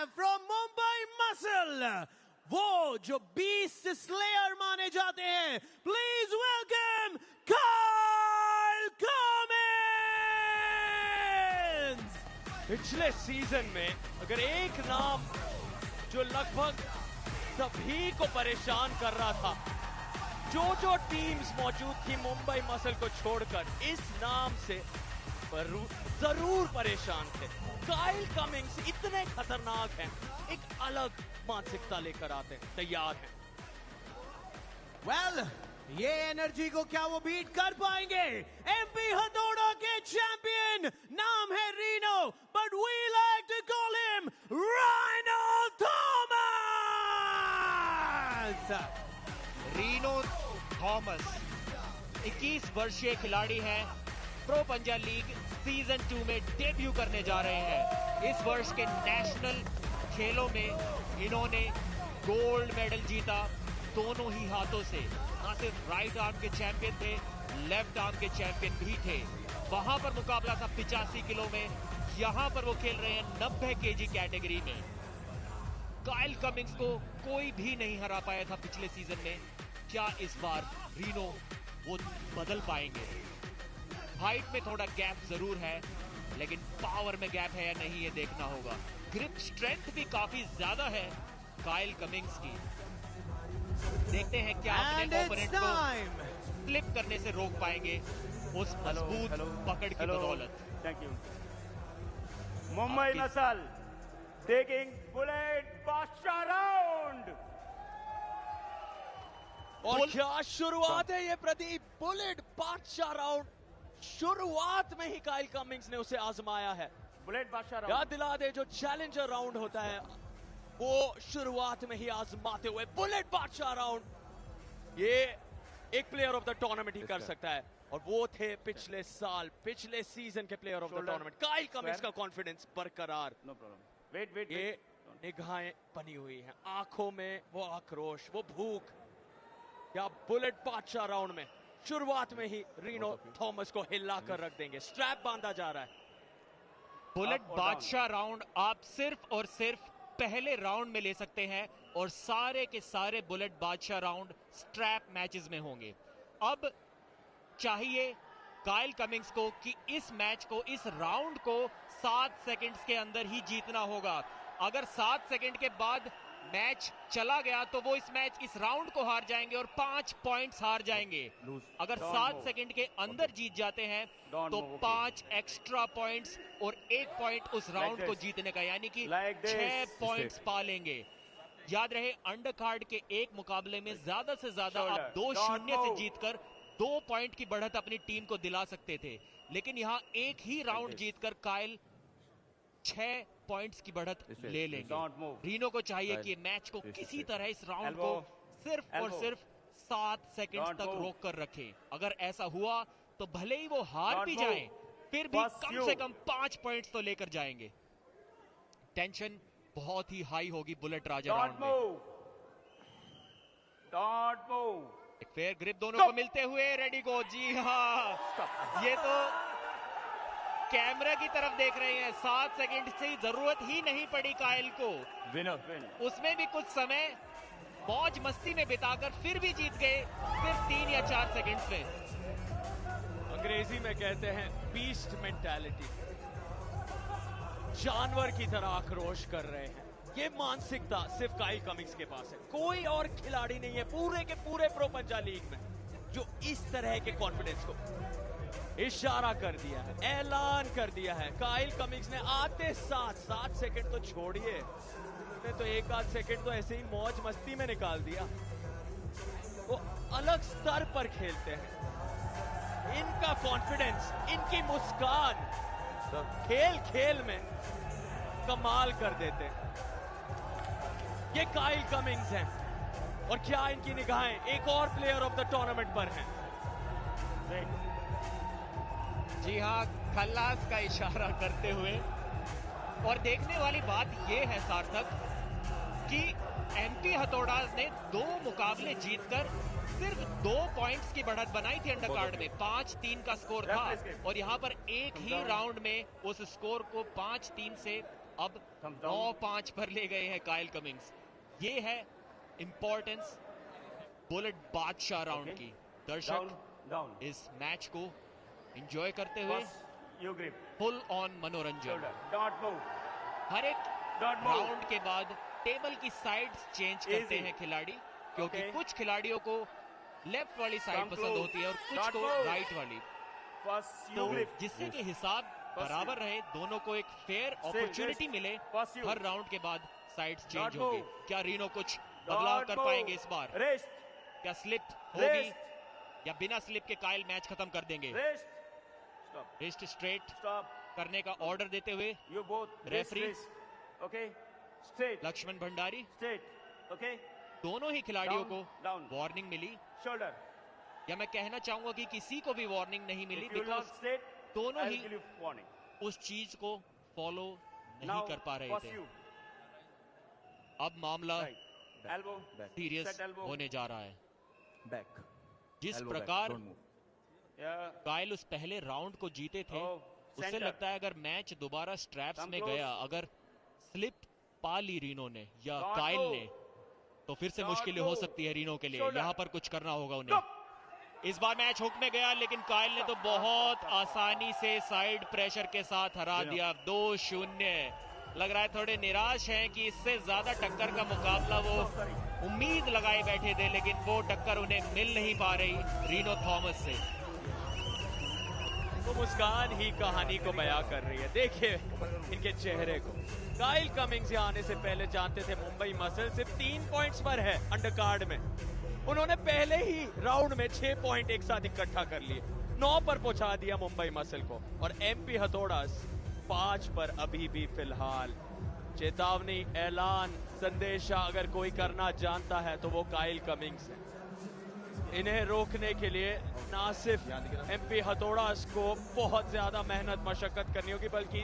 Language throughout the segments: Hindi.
have from Mumbai Muscle, वो जो बीस्ट स्लेयर माने जाते हैं, प्लीज वेलकम काइल कमिंस। पिछले सीजन में अगर एक नाम जो लगभग सभी को परेशान कर रहा था, जो टीम्स मौजूद थी मुंबई मसल को छोड़कर, इस नाम से जरूर परेशान थे। काइल कमिंस इतने खतरनाक हैं, एक अलग मानसिकता लेकर आते हैं, तैयार हैं। वेल, ये एनर्जी को क्या वो बीट कर पाएंगे? एमपी हथौड़ा के चैंपियन नाम है Reno, but we like to call him Rhino Thomas. Reno Thomas 21 वर्षीय खिलाड़ी हैं, प्रो पंजा लीग सीजन 2 में डेब्यू करने जा रहे हैं। इस वर्ष के नेशनल खेलों में इन्होंने गोल्ड मेडल जीता दोनों ही हाथों से। ना सिर्फ राइट आर्म के चैंपियन थे, लेफ्ट आर्म के चैंपियन भी थे। वहां पर मुकाबला था 85 किलो में, यहां पर वो खेल रहे हैं 90 केजी कैटेगरी में। काइल कमिंस को कोई भी नहीं हरा पाया था पिछले सीजन में। क्या इस बार रीनो वो बदल पाएंगे? हाइट में थोड़ा गैप जरूर है, लेकिन पावर में गैप है या नहीं ये देखना होगा। ग्रिप स्ट्रेंथ भी काफी ज्यादा है काइल कमिंस की। देखते हैं क्या अपने ओपोनेंट को फ्लिप करने से रोक पाएंगे उस मजबूत पकड़ की बदौलत। Thank you. Mumbai muscle taking bullet बादशाह राउंड। और क्या शुरुआत है ये प्रदीप, बुलेट बादशाह राउंड। शुरुआत में ही काइल कमिंस ने उसे आजमाया है। बुलेट बादशाह याद राउंड दिला दे, जो चैलेंजर राउंड होता है वो शुरुआत में ही आजमाते हुए बुलेट बादशाह राउंड, ये एक प्लेयर ऑफ द टूर्नामेंट ही कर सकता है। और वो थे पिछले साल, पिछले सीजन के player of the tournament. Kyle Cummins का कॉन्फिडेंस बरकरार। No problem. वेट वेट ये निगाहें बनी हुई हैं, आंखों में वो आक्रोश, वो भूख। या बुलेट बादशाह राउंड में शुरुआत में ही रीनो थॉमस को हिला कर रख देंगे। स्ट्रैप बांधा जा रहा है। बुलेट बादशाह राउंड आप सिर्फ और सिर्फ पहले राउंड में ले सकते हैं, और सारे के सारे बुलेट बादशाह राउंड स्ट्रैप मैचेस में होंगे। अब चाहिए काइल कमिंस को कि इस मैच को, इस राउंड को 7 सेकंड्स के अंदर ही जीतना होगा। अगर 7 सेकंड के बाद मैच चला गया तो वो इस राउंड को हार जाएंगे और 5 पॉइंट्स हार जाएंगे। अगर 7 सेकंड के अंदर जीत जाते हैं तो 5 एक्स्ट्रा पॉइंट्स और 1 पॉइंट उस राउंड को जीतने का, यानी कि 6 पॉइंट्स पा लेंगे। याद रहे, अंडर कार्ड के एक मुकाबले में ज्यादा से ज्यादा आप 2-0 से जीतकर 2 पॉइंट की बढ़त अपनी टीम को दिला सकते थे, लेकिन यहां एक ही राउंड जीतकर काइल 6 पॉइंट्स की बढ़त ले लेंगे। रीनो को चाहिए कि मैच को किसी तरह इस राउंड को सिर्फ और सिर्फ 7 सेकंड तक रोक कर रखे। अगर ऐसा हुआ तो भले ही वो हार भी जाएं, फिर भी कम से कम 5 पॉइंट्स तो लेकर जाएंगे। टेंशन बहुत ही हाई होगी बुलेट राजा राउंड में। एक फेयर ग्रिप दोनों को मिलते हुए, रेडी गो। जी हाँ, ये तो कैमरा की तरफ देख रहे हैं। 7 सेकंड से जरूरत ही नहीं पड़ी काइल को, उसमें भी कुछ समय मौज मस्ती में बिताकर फिर भी जीत गए सिर्फ 3 या 4 सेकंड्स में। अंग्रेजी में कहते हैं बीस्ट मेंटालिटी, जानवर की तरह आक्रोश कर रहे हैं। ये मानसिकता सिर्फ काइल कमिंस के पास है, कोई और खिलाड़ी नहीं है पूरे के पूरे प्रो पंजा लीग में जो इस तरह के कॉन्फिडेंस को इशारा कर दिया है, ऐलान कर दिया है। काइल कमिंस ने आते 7 सेकंड तो छोड़िए, ने तो 1-8 सेकंड तो ऐसे ही मौज मस्ती में निकाल दिया। वो अलग स्तर पर खेलते हैं। इनका कॉन्फिडेंस, इनकी मुस्कान खेल खेल में कमाल कर देते हैं। ये काइल कमिंस हैं, और क्या इनकी निगाहें एक और प्लेयर ऑफ द टूर्नामेंट पर हैं। जी हाँ, खल्लास का इशारा करते हुए। और देखने वाली बात यह है सार्थक कि एमपी हथौड़ा ने 2 मुकाबले जीतकर सिर्फ 2 पॉइंट्स की बढ़त बनाई थी अंडर कार्ड में। 5-3 का स्कोर था, और यहां पर एक ही राउंड में उस स्कोर को 5-3 से अब Thumbs down. 9-5 पर ले गए हैं काइल कमिंग्स। ये है इंपॉर्टेंस बुलेट बादशाह राउंड Okay. की। Down, दर्शक down. इस मैच को एंजॉय करते हुए First, you grip. Full on मनोरंजन। Shoulder. Don't move. हर एक Don't move. राउंड के बाद टेबल की साइड्स चेंज करते Easy. हैं खिलाड़ी, क्योंकि Okay. कुछ खिलाड़ियों को लेफ्ट वाली साइड Come पसंद close. होती है और कुछ Don't को move. राइट वाली। First, you तो grip. जिससे कि हिसाब बराबर रहे, दोनों को एक फेयर अपॉर्चुनिटी wrist. मिले। First you. हर राउंड के बाद साइड्स चेंज Don't होंगी। move. क्या रीनो कुछ बदलाव कर Don't पाएंगे move. इस बार? Wrist. क्या स्लिप होगी Wrist. या बिना स्लिप के काइल मैच खत्म कर देंगे? Wrist. Stop. Wrist straight Stop. करने का ऑर्डर देते हुए You both. Referee. Wrist. Okay. Straight. Lakshman Bhandari, Straight. Okay. दोनों ही खिलाड़ियों Down, को down. वार्निंग मिली, Shoulder. या मैं कहना चाहूंगा कि किसी को भी वार्निंग नहीं मिली, If you not because straight, दोनों I'll he give you warning. उस चीज को फॉलो नहीं Now, कर पा रहे first थे। you. अब मामला Right. Elbow. Serious Set elbow. होने जा रहा है। Back. जिस Elbow back. प्रकार Don't move. Yeah. काइल उस पहले राउंड को जीते थे, Oh, उससे center. लगता है अगर मैच दोबारा स्ट्रैप्स Come में close. गया, अगर स्लिप पा ली रीनो ने या Don't काइल move. ने, तो फिर से Don't मुश्किलें हो move. सकती है रीनो के लिए। Shoulder. यहाँ पर कुछ करना होगा उन्हें। Stop. इस बार मैच हुक में गया, लेकिन काइल ने तो बहुत आसानी से साइड प्रेशर के साथ हरा दिया। 2-0। लग रहा है थोड़े निराश हैं कि इससे ज्यादा टक्कर का मुकाबला वो उम्मीद लगाए बैठे थे, लेकिन वो टक्कर उन्हें मिल नहीं पा रही रीनो थॉमस से। तो मुस्कान ही कहानी को बयां कर रही है। देखिए इनके चेहरे को। काइल कमिंग्स यहाँ आने से पहले जानते थे मुंबई मसल सिर्फ 3 पॉइंट्स पर है अंडरकार्ड में। उन्होंने पहले ही राउंड में 6 पॉइंट एक साथ इकट्ठा कर लिए, 9 पर पहुंचा दिया मुंबई मसल को। और एमपी हथौड़ा 5 पर अभी भी फिलहाल। चेतावनी, ऐलान, संदेशा अगर कोई करना जानता है तो वो काइल कमिंग्स है। इन्हें रोकने के लिए ना सिर्फ एमपी हथौड़ास को बहुत ज्यादा मेहनत मशक्कत करनी होगी, बल्कि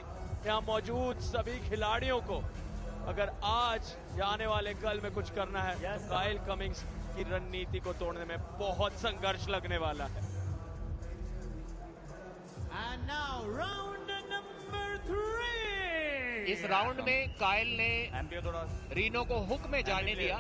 यहाँ मौजूद सभी खिलाड़ियों को अगर आज या आने वाले कल में कुछ करना है तो काइल कमिंग्स की रणनीति को तोड़ने में बहुत संघर्ष लगने वाला है। And now round number 3. इस राउंड में काइल ने एमपी थोड़ा रीनो को हुक में जाने दिया,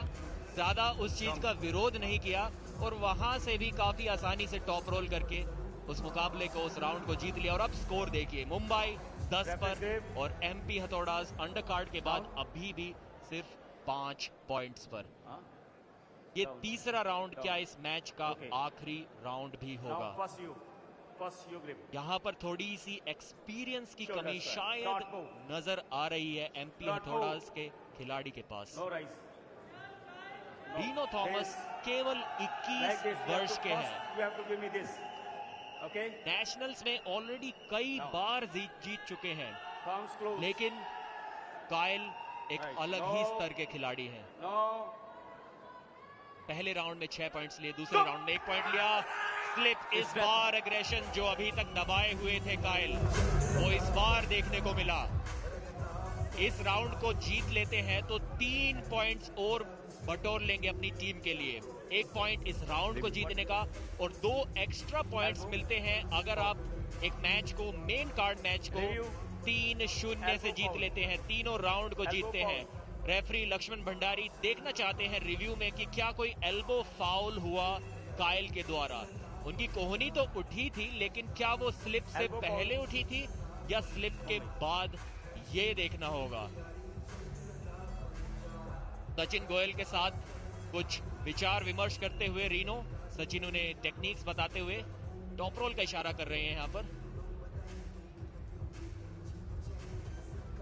ज्यादा उस चीज का विरोध नहीं किया और वहां से भी काफी आसानी से टॉप रोल करके उस मुकाबले को, उस राउंड को जीत लिया। और अब स्कोर देखिए, मुंबई 10 पर और एमपी हथौड़ास अंडरकार्ड के बाद अभी भी सिर्फ 5 पॉइंट्स पर। ये तीसरा राउंड क्या इस मैच का आखिरी राउंड भी होगा? First you grip. यहाँ पर थोड़ी सी एक्सपीरियंस की Shoulder कमी strike. शायद Don't move. नजर आ रही है एमपी Don't हथौड़ास move. के खिलाड़ी के पास। नो राइज। रीनो थॉमस केवल 21 वर्ष के हैं। You have to give me this. Okay? Nationals में ऑलरेडी कई No. बार जीत चुके हैं, Palms close. लेकिन काइल एक Right. अलग ही No. स्तर के खिलाड़ी हैं। No. पहले राउंड में 6 पॉइंट्स लिए, दूसरे राउंड में 1 पॉइंट लिया। स्लिप इस बार एग्रेशन जो अभी तक दबाए हुए थे काइल, वो इस बार देखने को मिला। इस राउंड को जीत लेते हैं तो 3 पॉइंट्स और बटोर लेंगे अपनी टीम के लिए। 1 पॉइंट इस राउंड को जीतने का और 2 एक्स्ट्रा पॉइंट्स मिलते हैं अगर आप एक मैच को, मेन कार्ड मैच को 3-0 से जीत लेते हैं, तीनों राउंड को जीतते हैं। रेफरी लक्ष्मण भंडारी देखना चाहते हैं रिव्यू में कि क्या कोई एल्बो फाउल हुआ काइल के द्वारा। उनकी कोहनी तो उठी थी, लेकिन क्या वो स्लिप से Elbow पहले foul. उठी थी या स्लिप के बाद, ये देखना होगा। सचिन गोयल के साथ कुछ विचार विमर्श करते हुए रीनो, सचिन उन्हें टेक्निक्स बताते हुए टॉप रोल का इशारा कर रहे हैं यहाँ पर।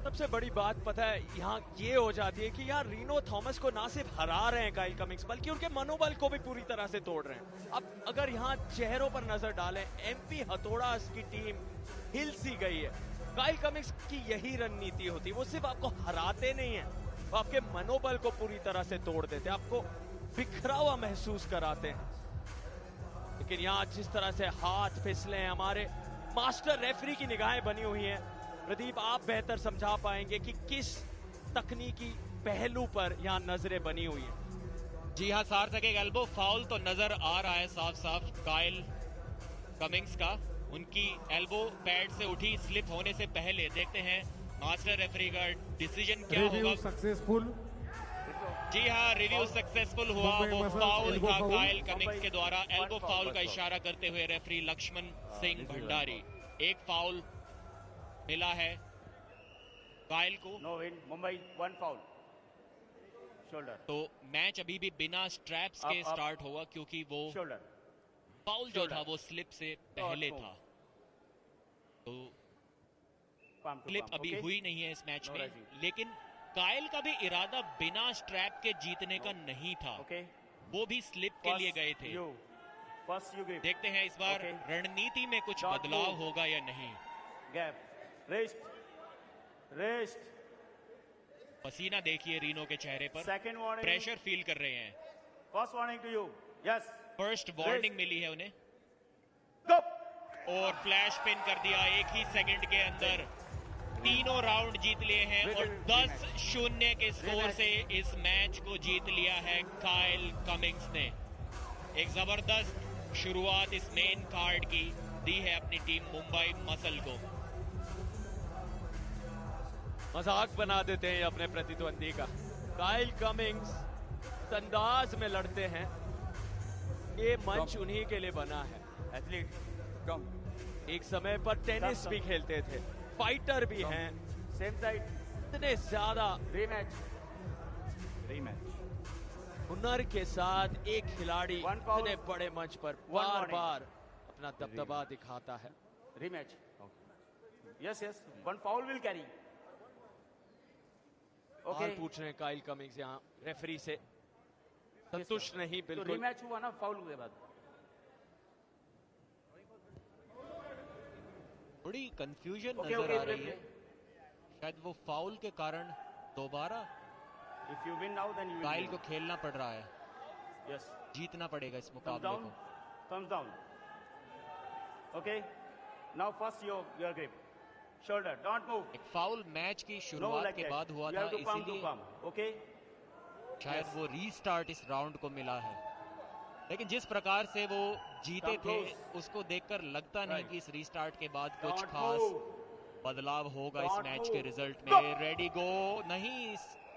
सबसे बड़ी बात पता है यहाँ ये हो जाती है कि यार रीनो थॉमस को ना सिर्फ हरा रहे हैं काइल कमिंग्स, बल्कि उनके मनोबल को भी पूरी तरह से तोड़ रहे हैं। अब अगर यहाँ चेहरों पर नजर डालें, एमपी हथौड़ास की टीम हिल सी गई है। काइल कमिंग्स की यही रणनीति होती है, वो सिर्फ आपको हराते नहीं है, वो आपके मनोबल को पूरी तरह से तोड़ देते हैं, आपको बिखरा हुआ महसूस कराते हैं। लेकिन यहाँ जिस तरह से हाथ फिसले हैं, हमारे मास्टर रेफरी की निगाहें बनी हुई हैं। प्रदीप, आप बेहतर समझा पाएंगे कि किस तकनीकी पहलू पर यहाँ नजरें बनी हुई हैं। जी हाँ, सार्थक एक एल्बो फाउल तो नजर आ रहा है साफ साफ काइल कमिंग्स का। उनकी एल्बो पैड से उठी स्लिप होने से पहले। देखते हैं मास्टर रेफरी का डिसीजन क्या रिव्यू होगा? सक्सेसफुल। जी हाँ, रिव्यू सक्सेसफुल हुआ। मुंबई वो मसल्स फाउल एल्बो था फाउल। कायल कमिंस के द्वारा। एल्बो foul, फाउल one का foul. इशारा करते हुए referee Laxman Singh this is one Bhandari. एक फाउल मिला है कायल को। No win. Mumbai, one foul. Shoulder. तो मैच अभी भी बिना स्ट्रैप्स के up. स्टार्ट हुआ, क्योंकि वो Shoulder. फाउल जो shoulder. था वो स्लिप से पहले move. था। तो Palm to क्लिप palm. अभी Okay? हुई नहीं है इस मैच No, में, Rajiv. लेकिन कायल का भी इरादा बिना स्ट्रैप के जीतने का नहीं था। Okay. वो भी स्लिप के लिए गए थे। First you grip. देखते हैं इस बार Okay. रणनीति में कुछ Don't बदलाव move. होगा या नहीं। Gap. Wrist. Wrist. पसीना देखिए रीनो के चेहरे पर, Second warning. प्रेशर फील कर रहे हैं। First warning to you. Yes. First warning मिली है उन्हें Go. और फ्लैश पिन कर दिया एक ही सेकंड के अंदर। तीनों राउंड जीत लिए हैं और 10-0 के स्कोर से इस मैच को जीत लिया है कायल कमिंग्स ने। एक जबरदस्त शुरुआत इस मेन कार्ड की दी है अपनी टीम मुंबई मसल को। मजाक बना देते हैं अपने प्रतिद्वंदी का। कायल कमिंग्स इस अंदाज में लड़ते हैं, ये मंच उन्हीं के लिए बना है। Athlete. Come. एक समय पर टेनिस भी खेलते थे, फाइटर भी हैं। Same side. इतने ज्यादा Rematch. Rematch. हुनर के साथ एक खिलाड़ी One foul. इतने बड़े मंच पर One बार warning. बार अपना दबदबा दिखाता है। Rematch. Yes, yes. One foul will carry. Hall Okay. पूछ रहे हैं कायल कमिंग्स यहाँ रेफरी से, संतुष्ट नहीं तो बिल्कुल। rematch हुआ ना फाउल के बाद। बड़ी कंफ्यूजन Okay, नजर okay, आ रही okay. है। शायद वो फाउल के कारण दोबारा If you win now, then you will कायल win. को खेलना पड़ रहा है, Yes. जीतना पड़ेगा इस Thumbs मुकाबले down. को। Thumbs down. Okay. Now first your grip. Shoulder. Don't move. एक फाउल मैच की No शुरुआत like के that. बाद हुआ You था, have to palm to इसीलिए palm. Okay. शायद Yes. वो रीस्टार्ट इस राउंड को मिला है। लेकिन जिस प्रकार से वो जीते Come थे close. उसको देखकर लगता नहीं Right. कि इस रीस्टार्ट के बाद कुछ Don't खास move. बदलाव होगा इस Don't मैच के move. Result Go. में। रेडी गो नहीं,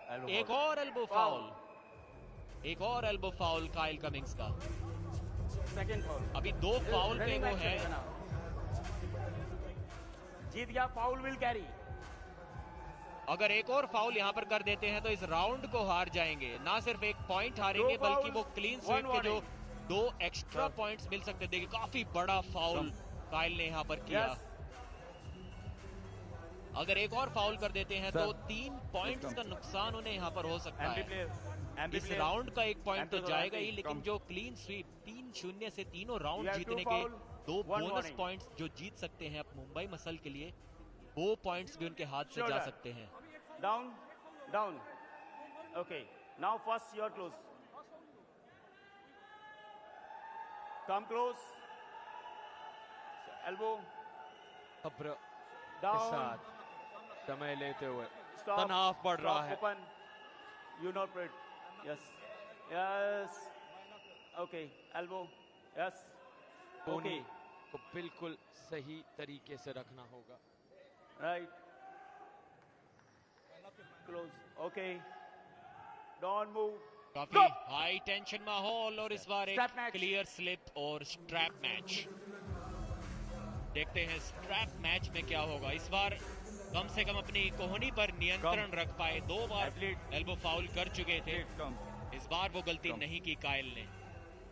Elbow एक foul. और एल्बो फाउल, एक और एल्बो फाउल कायल कमिंग्स का। Second foul. अभी 2 फाउल पे Running वो back है। चलेगा ना। जीत गया, फाउल विल कैरी। अगर एक और फाउल यहाँ पर कर देते हैं तो इस राउंड को हार जाएंगे। ना सिर्फ एक पॉइंट हारेंगे Two बल्कि fouls, वो क्लीन one स्वीप के जो warning. 2 एक्स्ट्रा पॉइंट्स मिल सकते। देखिए काफी बड़ा फाउल कायल ने यहाँ पर किया। Yes. अगर एक और फाउल कर देते हैं तो 3 पॉइंट्स का नुकसान उन्हें यहाँ पर हो सकता एमपी है। प्लेयर। इस राउंड का एक पॉइंट तो Empty जाएगा the ही, लेकिन from- जो क्लीन स्वीप 3-0 से तीनों राउंड You have जीतने two के foul, 2 one bonus warning. Points जो जीत सकते हैं अब मुंबई मसल के लिए, वो पॉइंट्स भी उनके हाथ से जा Shoulder. सकते हैं। Down, down. Okay. Now first you're close. Come close. Elbow. सब्र के Down. साथ समय लेते हुए Stop. तनाव बढ़ रहा Stop, है। Open. You know it. Yes. Yes. Okay. Elbow. Yes. Dhoni Okay. को बिल्कुल सही तरीके से रखना होगा। Right. Close. Okay. Don't move. काफी Go. हाई टेंशन माहौल और इस बार एक Strap match. क्लियर स्लिप और स्ट्रैप मैच। देखते हैं स्ट्रैप मैच में क्या होगा। इस बार कम से कम अपनी कोहनी पर नियंत्रण रख पाए। 2 बार Athlete. एल्बो फाउल कर चुके थे, Come. इस बार वो गलती नहीं की कायल ने।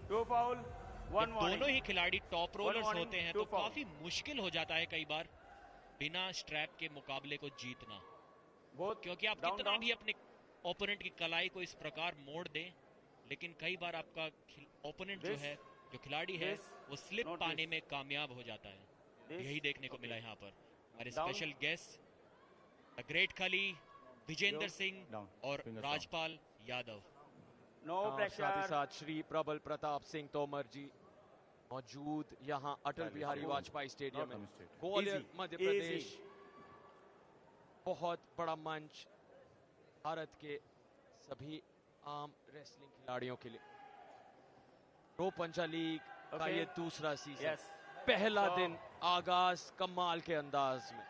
2 foul. 1 जब warning. दोनों ही खिलाड़ी टॉप रोलर्स warning, होते हैं two तो foul. काफी मुश्किल हो जाता है कई बार बिना स्ट्रैप के मुकाबले को जीतना, Both. क्योंकि आप Down, कितना down. भी अपने ओपोनेंट की कलाई को इस प्रकार मोड़ दें, लेकिन कई बार आपका ओपोनेंट जो This. है, जो खिलाड़ी है, This. वो स्लिप Not पाने this. में कामयाब हो जाता है। This. यही देखने को मिला यहाँ पर। हमारे Down. Special guest the great खली, विजेंद्र Yo. सिंह Down. और Fingers down. Rajpal Yadav. No और pressure. साथ ही साथ श्री प्रबल प्रताप सिंह तोमर जी मौजूद यहाँ अटल बिहारी वाजपेयी स्टेडियम में, ग्वालियर Easy. मध्य Easy. प्रदेश। बहुत बड़ा मंच भारत के सभी आम रेसलिंग खिलाड़ियों के लिए। प्रो पंचा लीग का Okay. ये दूसरा सीजन, Yes. पहला So- दिन आगाज कमाल के अंदाज में।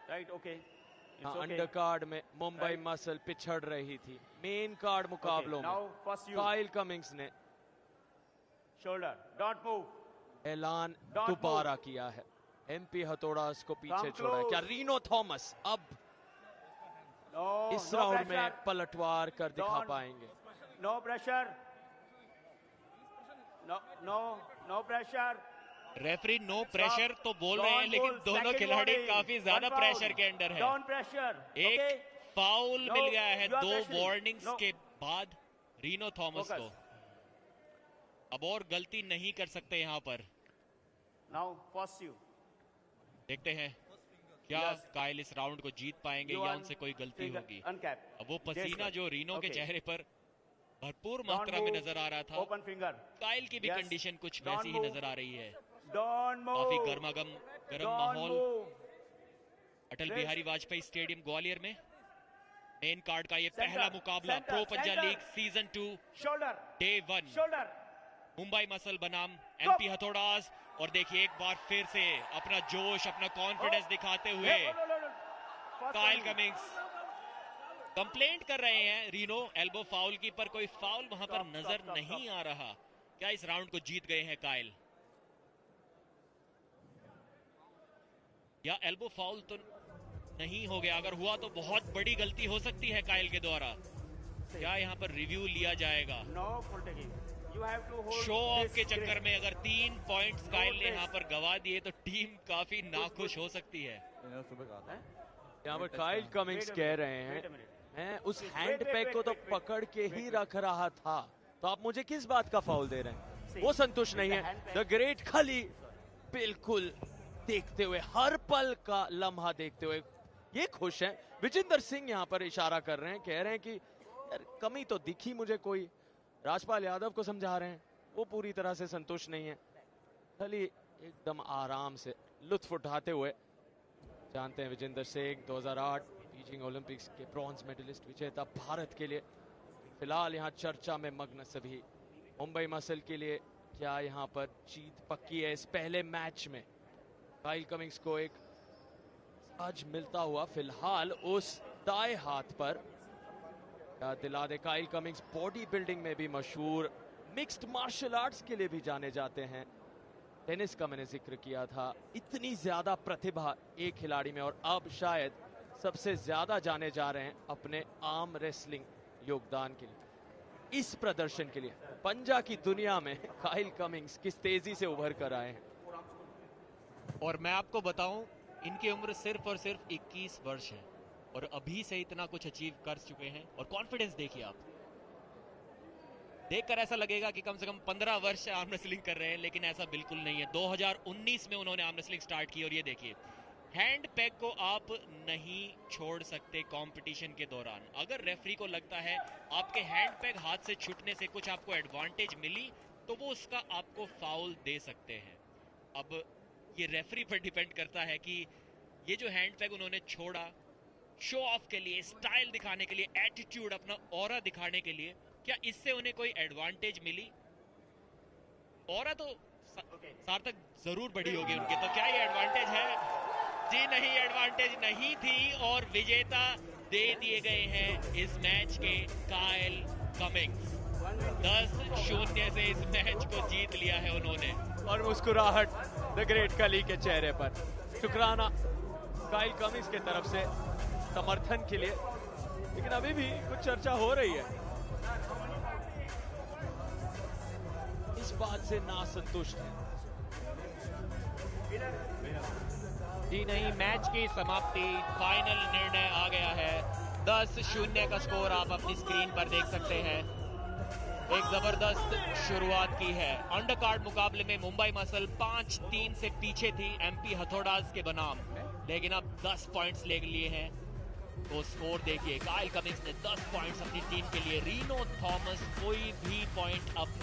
Right, okay. It's okay. Under card में मुंबई मसल पिछड़ रही थी। मेन कार्ड मुकाबलों Now, में first you. काइल कमिंग्स ने Shoulder. Don't move. ऐलान Don't दोबारा किया है। एमपी हथौड़ास को पीछे Come छोड़ा है। close. क्या रीनो थॉमस अब No, इस no राउंड pressure. में पलटवार कर दिखा Don't. पाएंगे? No pressure. No pressure. Referee no pressure तो बोल रहे हैं, Don't लेकिन pull. दोनों Second खिलाड़ी warning. काफी ज्यादा One foul. प्रेशर के अंडर है। Don't pressure. एक Okay? फाउल No, मिल गया है you are 2 pressuring. Warnings No. के बाद रीनो थॉमस Focus. को। अब और गलती नहीं कर सकते यहाँ पर। Now, first you. देखते हैं क्या Yes. काइल इस राउंड को जीत पाएंगे You या are उनसे कोई गलती finger होगी। Uncap. अब वो पसीना जो रीनो के Okay. चेहरे पर भरपूर Don't मात्रा में move. नजर आ रहा था, Open finger. काइल की भी Yes. कंडीशन कुछ Don't वैसी ही move. नजर आ रही है। Don't move. काफी गर्म Don't माहौल move. अटल Rest. बिहारी वाजपेयी स्टेडियम ग्वालियर में। मेन कार्ड का ये Center, पहला मुकाबला center, प्रो पंजा center. League season 2 Shoulder. Day 1 Shoulder. Mumbai muscle बनाम एमपी हथौड़ास। और देखिए एक बार फिर से अपना जोश, अपना कॉन्फिडेंस दिखाते हुए No. First Kyle one. Cummings complaint कर रहे हैं रीनो एल्बो फाउल की, पर कोई फाउल वहां पर Stop, नजर stop, नहीं stop. आ रहा। क्या इस राउंड को जीत गए हैं काइल, या एल्बो फाउल तो नहीं हो गया? अगर हुआ तो बहुत बड़ी गलती हो सकती है काइल के द्वारा। क्या यहाँ पर रिव्यू लिया जाएगा? No full taking. You have to hold show off this के चक्कर grip. में अगर 3 पॉइंट्स काइल ने this. यहाँ पर गवा दिए तो टीम काफी नाखुश हो सकती है। यहाँ पर काइल कमिंग्स Wait a कह minute, रहे हैं wait a minute. मैं उस Wait, hand wait, pack wait, को तो wait, पकड़ के wait, ही wait. रख रहा था, तो आप मुझे किस बात का फाउल दे रहे हैं? See, वो संतुष्ट नहीं the है। hand द ग्रेट खली बिल्कुल देखते हुए, हर पल का लम्हा देखते हुए ये खुश हैं। विजेंद्र सिंह यहाँ पर इशारा कर रहे हैं, कह रहे हैं कि यार कमी तो दिखी मुझे कोई। राजपाल यादव को समझा रहे हैं, वो पूरी तरह से संतुष्ट नहीं है। खली एकदम आराम से लुत्फ उठाते हुए, जानते हैं विजेंद्र सिंह 2008 बीजिंग ओलंपिक्स के ब्रॉन्ज मेडलिस्ट विजेता भारत के लिए। फिलहाल यहाँ चर्चा में मग्न सभी मुंबई मसल के लिए। क्या यहाँ पर जीत पक्की है इस पहले मैच में? काइल कमिंग्स को एक आज मिलता हुआ फिलहाल उस दाएं हाथ पर क्या दिला दे। काइल कमिंग्स बॉडी बिल्डिंग में भी मशहूर, मिक्स्ड मार्शल आर्ट्स के लिए भी जाने जाते हैं। टेनिस का मैंने जिक्र किया था, इतनी ज्यादा प्रतिभा एक खिलाड़ी में, और अब शायद सबसे ज्यादा जाने जा रहे हैं अपने आर्म रेसलिंग योगदान के लिए। इस प्रदर्शन के लिए पंजा की दुनिया में काइल कमिंग्स किस तेजी से उभर कर आए हैं। और मैं आपको बताऊं, इनकी उम्र सिर्फ और सिर्फ 21 वर्ष है और अभी से इतना कुछ अचीव कर चुके हैं। और कॉन्फिडेंस देखिए आप, देखकर ऐसा लगेगा कि कम से कम 15 वर्ष आर्म रेसलिंग कर रहे हैं, लेकिन ऐसा बिल्कुल नहीं है। 2019 में उन्होंने आर्म रेसलिंग स्टार्ट की और ये देखिए, हैंड पैक को आप नहीं छोड़ सकते कंपटीशन के दौरान। अगर रेफरी को लगता है आपके हैंड पैक हाथ से छूटने से कुछ आपको एडवांटेज मिली, तो वो उसका आपको फाउल दे सकते हैं। अब ये रेफरी पर डिपेंड करता है कि ये जो हैंड पैक उन्होंने छोड़ा शो ऑफ के लिए, स्टाइल दिखाने के लिए, एटीट्यूड, अपना ऑरा दिखाने के लिए, क्या इससे उन्हें कोई एडवांटेज मिली? ऑरा तो सार्थक जरूर बढ़ी होगी उनके, तो क्या ये एडवांटेज है? जी नहीं, एडवांटेज नहीं थी और विजेता दे दिए गए हैं इस मैच के काइल कमिंग्स। 10-0 से इस मैच को जीत लिया है उन्होंने। और मुस्कुराहट द ग्रेट कली के चेहरे पर, शुक्राना काइल कमिंग्स के तरफ से समर्थन के लिए। लेकिन अभी भी कुछ चर्चा हो रही है, इस बात से नासंतुष्ट है। जी नहीं, मैच की समाप्ति, फाइनल निर्णय आ गया है। 10-0 का स्कोर आप अपनी स्क्रीन पर देख सकते हैं। एक जबरदस्त शुरुआत की है। अंडरकार्ड मुकाबले में मुंबई मसल 5-3 से पीछे थी एमपी हथौड़ास के बनाम, लेकिन अब 10 पॉइंट्स ले लिए हैं। तो स्कोर देखिए, काइल कमिंग्स ने 10 पॉइंट्स अपनी टीम के लिए, रीनो थॉमस कोई भी पॉइंट अपनी